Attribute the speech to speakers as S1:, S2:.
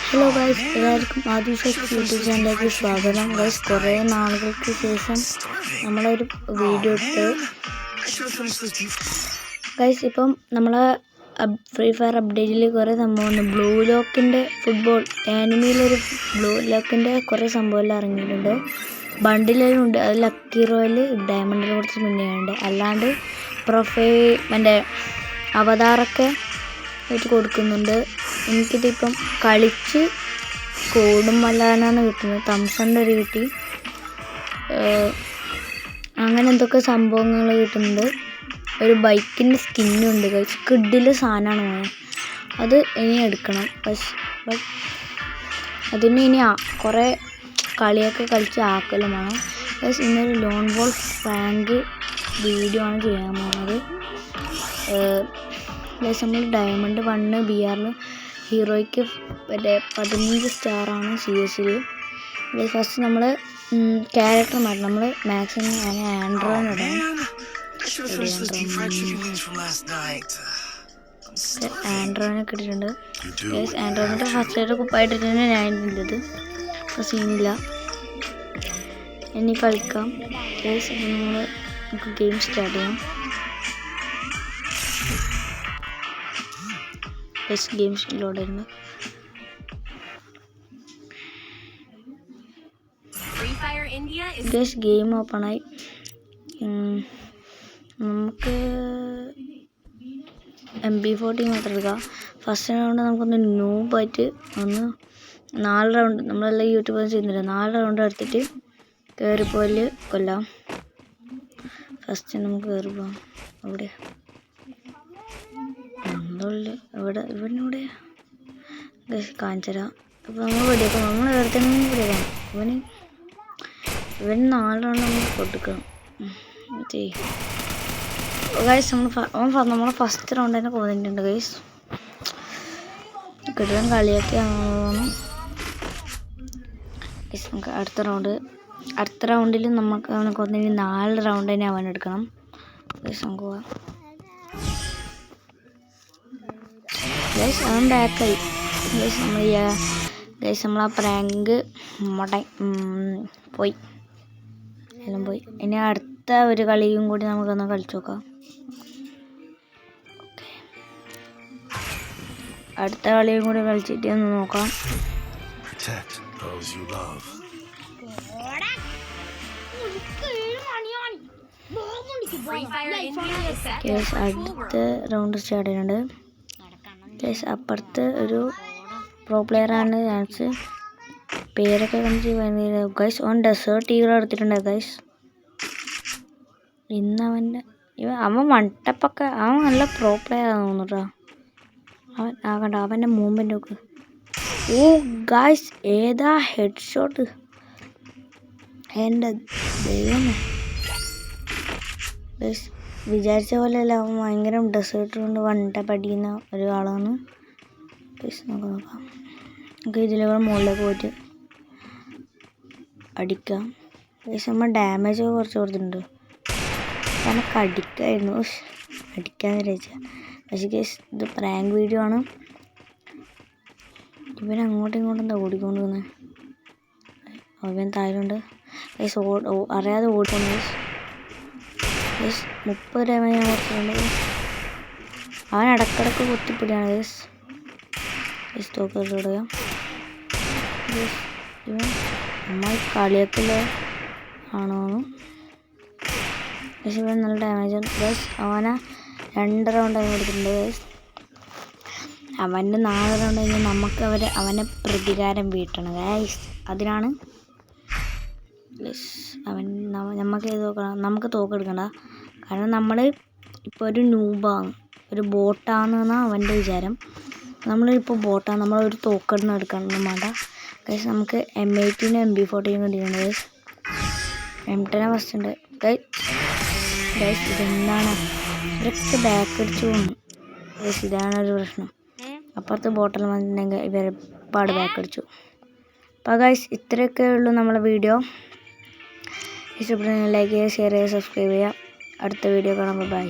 S1: Hello guys, എല്ലാവർക്കും ആദിഷെക്സ് YouTube ചാനലിലേക്ക് സ്വാഗതം. ഗൈസ്, കുറേ നാളുകൾക്ക് ശേഷം നമ്മളൊരു വീഡിയോ ഇട്ട്. ഗൈസ്, ഇപ്പം നമ്മളെ ഫ്രീ ഫയർ അപ്ഡേറ്റിൽ കുറേ സംഭവമുണ്ട്. ബ്ലൂ ലോക്കിൻ്റെ ഫുട്ബോൾ ആനിമിയിലൊരു ബ്ലൂ ലോക്കിൻ്റെ കുറേ സംഭവമെല്ലാം ഇറങ്ങിയിട്ടുണ്ട്. ബണ്ടിലും ഉണ്ട്. അത് ലക്കി റോയിൽ ഡയമണ്ടിൽ കുറച്ച് മുന്നേയുണ്ട്. അല്ലാണ്ട് മറ്റേ അവതാറൊക്കെ ആയിട്ട് കൊടുക്കുന്നുണ്ട്. എനിക്കിതിപ്പം കളിച്ച് കൂടുമ്പല്ലാനാണ് കിട്ടുന്നത്. തംസൻ്റെ ഒരു കിട്ടി. അങ്ങനെ എന്തൊക്കെ സംഭവങ്ങൾ കിട്ടുന്നുണ്ട്. ഒരു ബൈക്കിൻ്റെ സ്കിന്നുണ്ട്. കിഡിലെ സാധനമാണ്. അത് ഇനി എടുക്കണം. പക്ഷേ അതിന് ഇനി കുറേ കളിയൊക്കെ കളിച്ച് ആക്കലും വേണം. പക്ഷേ ഇന്നൊരു ലോൺ വോൾഫ് ഫ്രാങ്ക് വീഡിയോ ആണ് ചെയ്യാൻ പോകുന്നത്. നമ്മൾ ഡയമണ്ട് 1 BR ഹീറോയ്ക്ക് മറ്റേ 15 സ്റ്റാറാണ് CS-ൽ. ഫസ്റ്റ് നമ്മൾ ക്യാരക്ടർ മാറ്റണം. നമ്മൾ മാക്സിമം ആൻഡ്രോയിഡ് ഇടണം. ആൻഡ്രോയിനൊക്കെ ഇട്ടിട്ടുണ്ട്. ആൻഡ്രോയിഡിൻ്റെ ഫസ്റ്റ് ആയിട്ട് കുപ്പായിട്ടിട്ടുണ്ട്. ഞാൻ ഇട്ടത് അപ്പോൾ സീനില്ല. ഇനി കളിക്കാം. നമുക്ക് ഗെയിം സ്റ്റാർട്ട് ചെയ്യാം. ഗെയിംസ് ലോഡ് ചെയ്യുന്നു. ഗെയിം ഓപ്പണായി. നമുക്ക് MB40 മാത്രം എടുക്കാം. ഫസ്റ്റ് റൗണ്ട് നമുക്കൊന്ന് നൂബായിട്ട് ഒന്ന് 4 റൗണ്ട് നമ്മളെല്ലാം യൂട്യൂബിൽ ചെയ്യുന്നില്ല. 4 റൗണ്ട് എടുത്തിട്ട് കയറിപ്പോയിൽ കൊല്ലാം. ഫസ്റ്റ് നമുക്ക് കയറി പോകാം. അവിടെ ഇവനൂടെ കാണിച്ചരാ. അപ്പോൾ നമ്മൾ വെടിയേക്കാം. നമ്മൾ എടുത്തെങ്കിലും വെടിയേക്കാം. ഇവൻ 4 റൗണ്ട് നമ്മൾ കൊടുക്കണം. ഗൈസ്, നമ്മളെ ഫസ്റ്റ് റൗണ്ട് തന്നെ കൊന്നിട്ടുണ്ട്. ഗൈസ്, കിട്ടാൻ കളിയൊക്കെ തോന്നുന്നു. ഗൈസ്, നമുക്ക് അടുത്ത റൗണ്ടിൽ നമുക്ക് അവനെ കൊന്നിട്ട് 4 റൗണ്ട് തന്നെ അവൻ എടുക്കണം. ഗൈസ്, നമുക്ക് പോവാം. ഗൈസ്, അവൻ ബാക്കായി. ഗൈസ് നമ്മൾ ആ പ്രാങ്ക് പോയി. എല്ലാം പോയി. ഇനി അടുത്ത ഒരു കളിയും കൂടി നമുക്കൊന്ന് കളിച്ചു നോക്കാം. അടുത്ത കളിയും കൂടി കളിച്ചിട്ട് ഒന്ന് നോക്കാം. അടുത്ത റൗണ്ട് സ്റ്റാർട്ട് ചെയ്യുന്നുണ്ട്. അപ്പുറത്ത് ഒരു പ്രോ പ്ലെയറാണ്. ചാൻസ് പേരൊക്കെ കണ്ടിട്ട് ഭയങ്കര. ഗൈസ്, അവൻ ഡെസേർട്ട് ഈഗിൾ എടുത്തിട്ടുണ്ട്. ഗൈസ്, അവൻ വണ്ടപ്പൊക്കെ അവൻ നല്ല പ്രോ പ്ലെയർ ആണെന്ന് തോന്നുന്നു കേട്ടോ. കണ്ട അവൻ്റെ മൂവ്മെൻ്റ് ഒക്കെ. ഓ ഗൈസ്, ഏതാ ഹെഡ് ഷോട്ട്! എൻ്റെ ദൈവമേ. ഗൈസ്, വിചാരിച്ച പോലെയല്ല. അവൻ ഭയങ്കര ഡെസേർട്ട് കൊണ്ട് വണ്ടപ്പടിക്കുന്ന ഒരാളാണ്. ഗൈസ്, നമുക്ക് നോക്കാം. നമുക്ക് ഇതിലൂടെ മുകളിലേക്ക് പോയിട്ട് അടിക്കാം. ഗൈസ്, നമ്മൾ ഡാമേജ് കുറച്ച് കൊടുത്തിട്ടുണ്ട്. നമുക്ക് അടിക്കായിരുന്നു. അടിക്കാന്ന് വിചാരിച്ചാൽ. പക്ഷേ ഗൈസ്, ഇത് പ്രാങ്ക് വീഡിയോ ആണ്. ഇവൻ അങ്ങോട്ടും ഇങ്ങോട്ടും എന്താ ഓടിക്കൊണ്ടിരുന്നത്. അവൻ താഴെയുണ്ട്. ഗൈസ്, അറിയാതെ ഓടിക്കൊണ്ട്. ഗൈസ്, 30 ഡാമേജ് ഞാൻ കൊടുത്തിട്ടുണ്ട്. അവൻ ഇടക്കിടക്ക് കുത്തിപ്പിടിയാണ്. ഗൈസ്, തോക്കിടുക. ഇവൻ നമ്മൾ കളിയൊക്കെ ആണോ? പക്ഷേ ഇവൻ നല്ല ഡാമേജ്. ഗൈസ്, അവനെ 2 റൗണ്ട് ആയി കൊടുത്തിട്ടുണ്ട്. ഗൈസ്, അവൻ്റെ 4 റൗണ്ട് കഴിഞ്ഞാൽ നമുക്ക് അവനെ പ്രതികാരം വീട്ടണം. ഗൈസ്, അതിനാണ് നമുക്ക് തോക്കെടുക്കണ്ട. കാരണം നമ്മൾ ഇപ്പോൾ ഒരു നൂബാണ്, ഒരു ബോട്ടാണെന്നാണ് അവൻ്റെ വിചാരം. നമ്മളിപ്പോൾ ബോട്ടാണ്. നമ്മളൊരു തോക്കെടുന്ന് എടുക്കണം വേണ്ട. ഗൈസ്, നമുക്ക് M18 MB40 കിട്ടിയിട്ടുണ്ട്. ഗൈസ്, M10 ഫസ്റ്റ് ഉണ്ട്. ഗൈസ്, ഇതെന്താണ് ഇവരൊക്കെ ബാക്ക് അടിച്ചു പോകുന്നു. ഗൈസ്, ഇതാണൊരു പ്രശ്നം. അപ്പുറത്ത് ബോട്ടിൽ വന്നിട്ടുണ്ടെങ്കിൽ ഇവരെ പാട് ബാക്ക് അടിച്ചു. അപ്പോൾ ഗൈസ്, ഇത്രയൊക്കെ ഉള്ളൂ നമ്മളെ വീഡിയോ. ഇഷ്ടപ്പെടുന്ന ലൈക്ക് ചെയ്യുക, ഷെയർ ചെയ്യുക, സബ്സ്ക്രൈബ് ചെയ്യുക. അടുത്ത വീഡിയോ കാണാം. ബൈ.